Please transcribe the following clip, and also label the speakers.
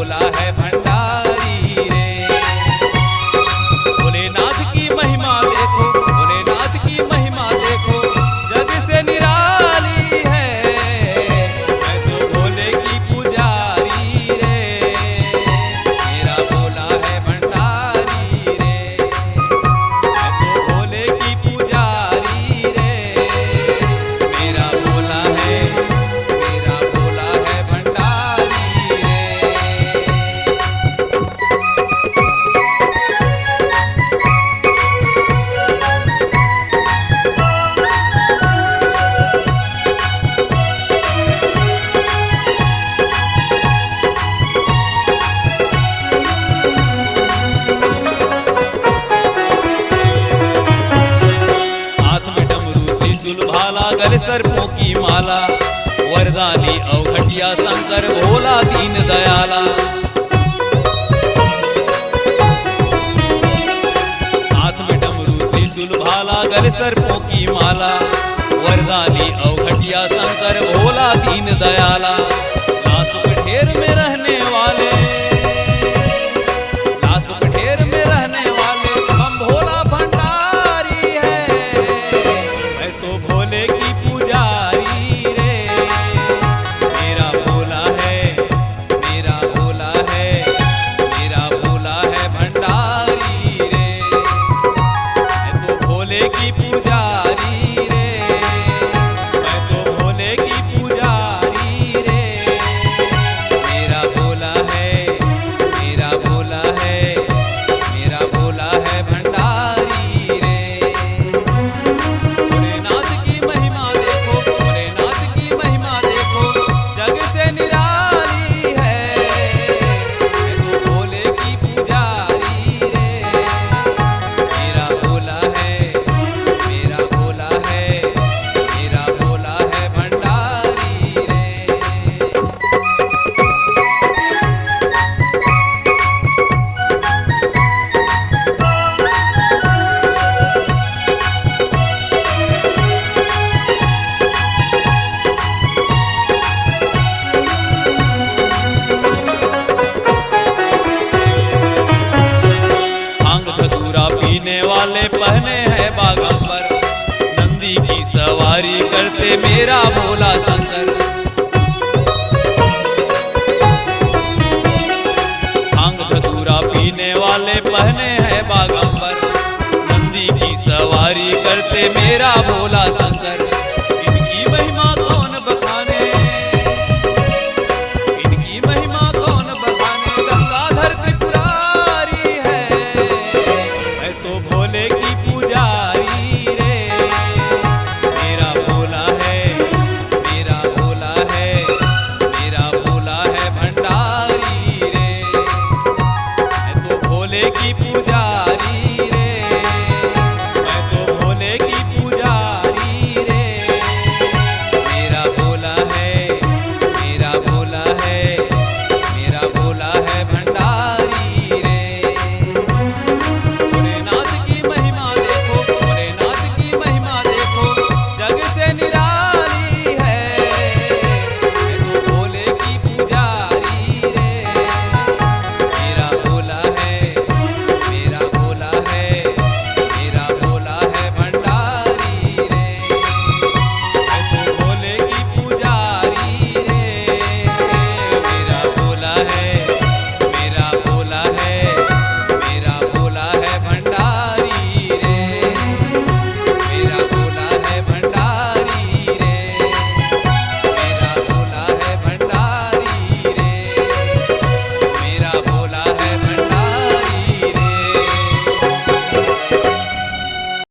Speaker 1: भोला है भंडारी रे। भोलेनाथ की महिमा देखो, भोलेनाथ की महिमा देखो, जग से निराली है। मैं तो भोले की पुजारी रे, मेरा भोला है भंडारी रे। मैं तो भोले की पुजारी रे, मेरा भोला है भंडारी रे। हाथ में डमरू त्रिशूल भाला, गले सर्पों की माला, वरदानी अवघटिया शंकर भोला दीन दयाला। हाथ में डमरू त्रिशूल भाला, गले सर्पों की माला, वरदानी अवघटिया शंकर भोला दीन दयाला। लाशों के ढेर में रहने वाले, लाशों के ढेर में रहने वाले हम भोला भंडारी है। मैं तो भोले की पुजारी रे, मेरा भोला है भंडारी रे। मैं तो भोले की पुजारी रे, मैं तो भोले की पुजारी रे। मेरा भोला है भंडारी रे। भोलेनाथ की महिमा देखो, भोलेनाथ की महिमा देखो, जग से निराली है। मैं तो भोले की पुजारी रे, मेरा भोला है भंडारी रे। भांग धतूरा पीने वाले पहने हैं बागंबर, नंदी की सवारी करते मेरा भोला शंकर। भांग धतूरा पीने वाले पहने हैं बागंबर, नंदी की सवारी करते मेरा भोला शंकर।